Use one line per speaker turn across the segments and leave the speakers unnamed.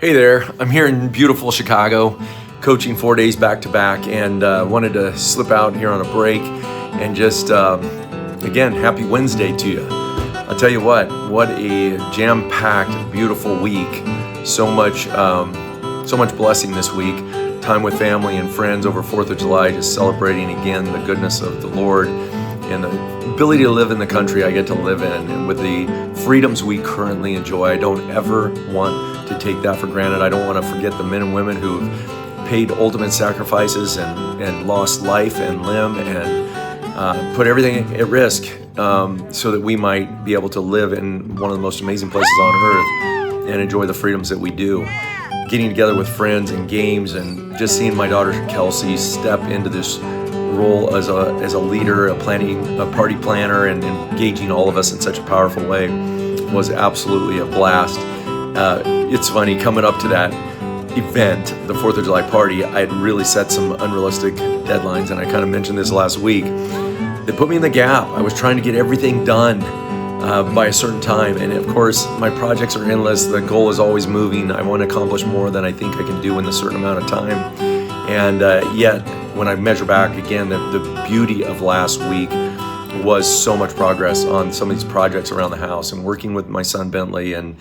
Hey there, I'm here in beautiful Chicago, coaching 4 days back to back, and wanted to slip out here on a break and just, again, happy Wednesday to you. I'll tell you what a jam-packed, beautiful week. So much blessing this week. Time with family and friends over 4th of July, just celebrating again the goodness of the Lord and the ability to live in the country I get to live in, and with the freedoms we currently enjoy. I don't ever want to take that for granted. I don't want to forget the men and women who've paid ultimate sacrifices and lost life and limb and put everything at risk so that we might be able to live in one of the most amazing places on earth and enjoy the freedoms that we do. Getting together with friends and games, and just seeing my daughter Kelsey step into this role as a leader, a party planner, and engaging all of us in such a powerful way was absolutely a blast. It's funny, coming up to that event, the 4th of July party, I had really set some unrealistic deadlines, and I kind of mentioned this last week. They put me in the gap. I was trying to get everything done by a certain time, and of course my projects are endless. The goal is always moving. I want to accomplish more than I think I can do in a certain amount of time, and yet when I measure back again, the beauty of last week was so much progress on some of these projects around the house, and working with my son Bentley, and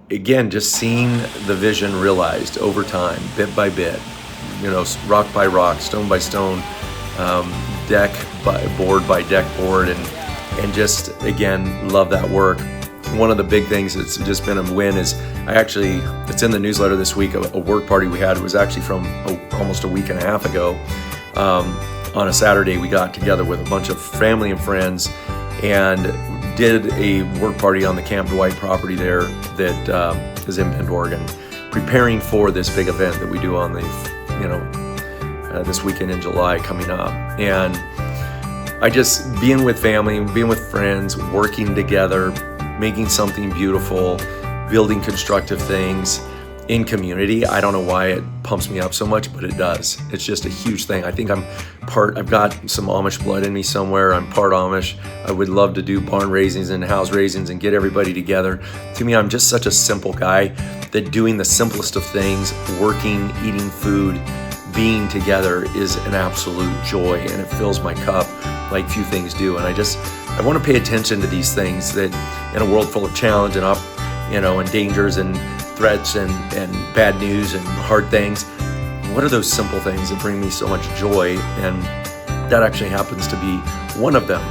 again, just seeing the vision realized over time, bit by bit, rock by rock, stone by stone, deck by board by deck board, and just, again, love that work. One of the big things that's just been a win is it's in the newsletter this week, a work party we had. It was actually from almost a week and a half ago. On a Saturday, we got together with a bunch of family and friends and did a work party on the Camp Dwight property there that is in Bend, Oregon, preparing for this big event that we do on this weekend in July coming up. And I just, being with family, being with friends, working together, making something beautiful, building constructive things in community. I don't know why it pumps me up so much, but it does. It's just a huge thing. I think I've got some Amish blood in me somewhere. I'm part Amish. I would love to do barn raisings and house raisings and get everybody together. To me, I'm just such a simple guy that doing the simplest of things, working, eating food, being together is an absolute joy, and it fills my cup like few things do. And I want to pay attention to these things, that in a world full of challenge and dangers and threats and bad news and hard things, what are those simple things that bring me so much joy? And that actually happens to be one of them.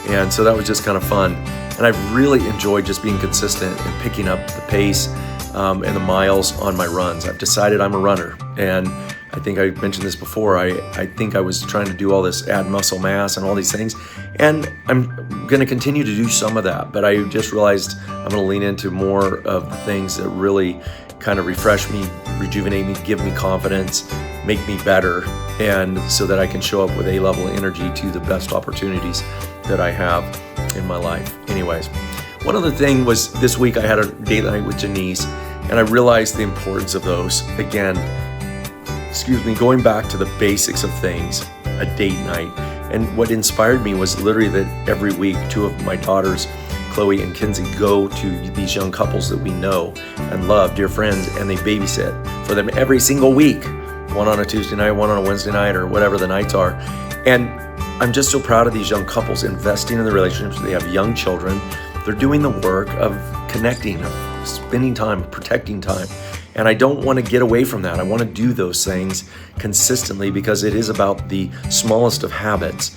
And so that was just kind of fun. And I've really enjoyed just being consistent and picking up the pace and the miles on my runs. I've decided I'm a runner, and I think I mentioned this before. I think I was trying to do all this, add muscle mass and all these things, and I'm going to continue to do some of that, but I just realized I'm going to lean into more of the things that really kind of refresh me, rejuvenate me, give me confidence, make me better, and so that I can show up with A-level energy to the best opportunities that I have in my life. Anyways, one other thing was, this week I had a date night with Janice, and I realized the importance of those. Again, going back to the basics of things, a date night. And what inspired me was literally that every week, 2 of my daughters, Chloe and Kinsey, go to these young couples that we know and love, dear friends, and they babysit for them every single week. One on a Tuesday night, one on a Wednesday night, or whatever the nights are. And I'm just so proud of these young couples investing in the relationships. They have young children. They're doing the work of connecting, of spending time, protecting time. And I don't want to get away from that. I want to do those things consistently, because it is about the smallest of habits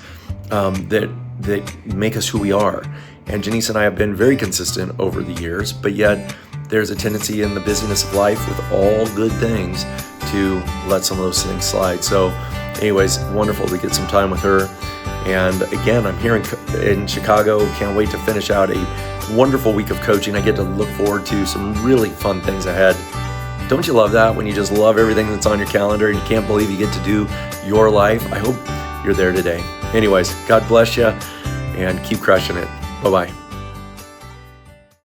that make us who we are. And Janice and I have been very consistent over the years, but yet there's a tendency in the busyness of life with all good things to let some of those things slide. So anyways, wonderful to get some time with her. And again, I'm here in Chicago. Can't wait to finish out a wonderful week of coaching. I get to look forward to some really fun things ahead. Don't you love that, when you just love everything that's on your calendar and you can't believe you get to do your life? I hope you're there today. Anyways, God bless you, and keep crushing it. Bye-bye.